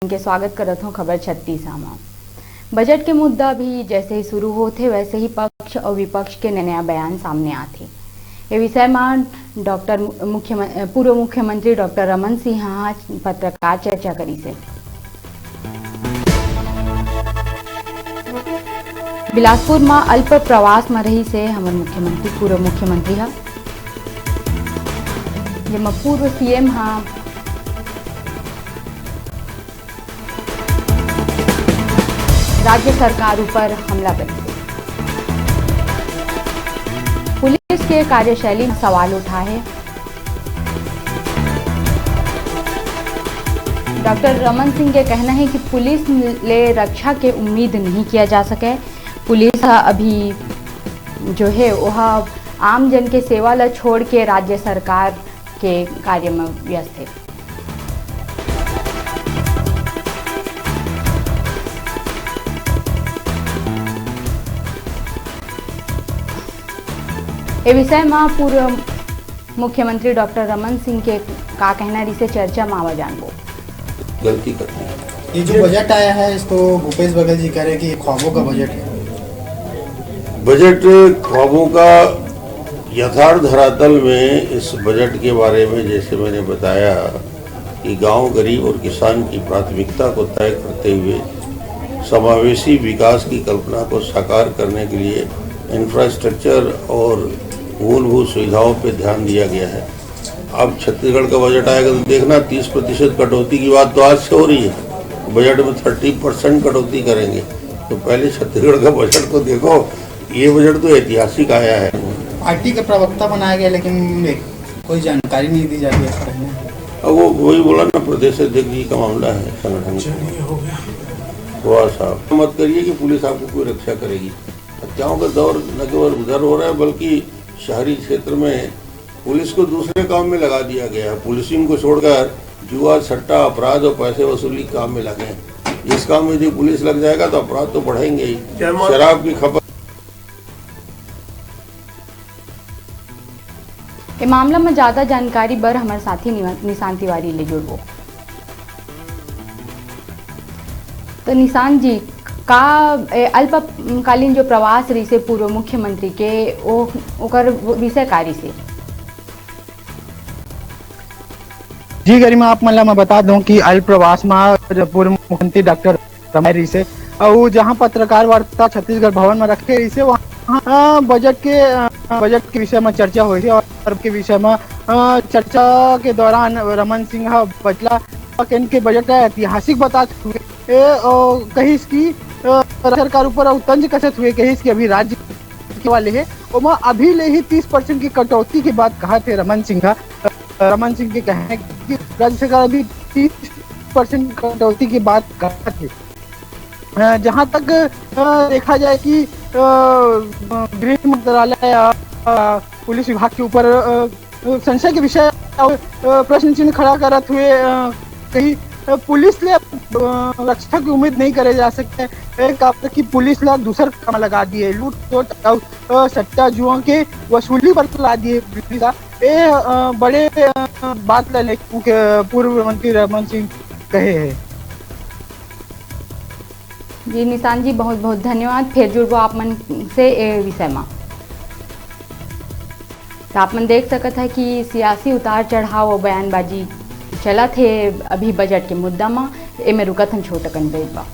के स्वागत करत हूँ खबर 36 में। बजट के मुद्दा भी जैसे ही शुरू होते वैसे ही पक्ष और विपक्ष के नया बयान सामने आते। ये विषय में पूर्व मुख्यमंत्री डॉक्टर रमन सिंह पत्रकार चर्चा करी से। बिलासपुर में अल्प प्रवास में रही से हमारे मुख्यमंत्री पूर्व मुख्यमंत्री जेमा पूर्व सीएम राज्य सरकार ऊपर हमला कर पुलिस के कार्यशैली में सवाल उठा है। डॉक्टर रमन सिंह के कहना है कि पुलिस ले रक्षा के उम्मीद नहीं किया जा सके। पुलिस अभी जो है वह आम जन के सेवा ला छोड़ के राज्य सरकार के कार्य में व्यस्त है। ये विषय में पूर्व मुख्यमंत्री डॉक्टर रमन सिंह के का कहना रिसे चर्चा में आवा जानबो। गलती करते हैं। ये जो बजट आया है इसको भूपेश बघेल जी कह रहे हैं कि ख्वाबों का बजट है। बजट ख्वाबों का यथार्थ धरातल में इस बजट के बारे में जैसे मैंने बताया कि गांव गरीब और किसान की प्राथमिकता को तय करते हुए समावेशी विकास की कल्पना को साकार करने के लिए इंफ्रास्ट्रक्चर और मूलभूत सुविधाओं पर ध्यान दिया गया है। अब छत्तीसगढ़ का बजट आएगा तो देखना 30% कटौती की बात तो आज से हो रही है। बजट में 30% कटौती करेंगे तो पहले छत्तीसगढ़ का बजट को देखो। ये बजट तो ऐतिहासिक आया है। पार्टी का प्रवक्ता बनाया गया लेकिन कोई जानकारी नहीं दी जाती है। अब वो वही बोला ना, प्रदेश अध्यक्ष जी का मामला है संगठन हो गया। हुआ साहब मत करिए कि पुलिस आपको कोई रक्षा करेगी। हत्याओं का दौर न केवल उधर हो रहा है बल्कि शहरी क्षेत्र में पुलिस को दूसरे काम में लगा दिया गया है। पुलिसिंग को छोड़कर जुआ सट्टा अपराध और पैसे वसूली काम में लगे हैं। इस काम में यदि पुलिस लग जाएगा तो अपराध तो बढ़ेंगे ही। शराब की खपत ये मामला में ज्यादा जानकारी बर हमारे साथी निशान तिवारी ले जुड़बो। तो निशान जी का अल्पकालीन जो प्रवास रही से पूर्व मुख्यमंत्री के ओकर विषय कार्य से जी गरिमा आप मतलब मैं बता दूं कि अल्प प्रवास में पूर्व मुख्यमंत्री डॉक्टर रमन रही से और जहां पत्रकार वार्ता छत्तीसगढ़ भवन में रखे रही से वहाँ बजट के विषय में चर्चा हुई थी और के विषय में चर्चा के दौरान रमन सिंह बचला के बजट ऐतिहासिक बताते हुए कहीं इसकी सरकार ऊपर तंज कसत हुए कहीं इसकी अभी राज्य के वाले है और अभी ले ही 30% की कटौती की बात कहा थे रमन सिंह के कहने कि राज्य सरकार अभी 30% कटौती की बात कहा थे। जहां तक देखा जाए कि गृह मंत्रालय पुलिस विभाग के ऊपर संशय के विषय प्रश्न चिन्ह खड़ा करते हुए कहीं पुलिस ले रक्षा की उम्मीद नहीं करे जा सकते कि पुलिस ला दूसर काम लगा दिए लूट खसोट सट्टा जुआ के वसूली पर ला दिए। बड़े बात ला पूर्व मंत्री रमन सिंह कहे है। जी निशान जी बहुत बहुत धन्यवाद। फिर जुड़बो आप मन से ए विषय में। तो आप मन देख सकत है कि सियासी उतार चढ़ाव और बयानबाजी चला थे अभी बजट के मुद्दा में। एमे रुकत हम छोटा कन बा।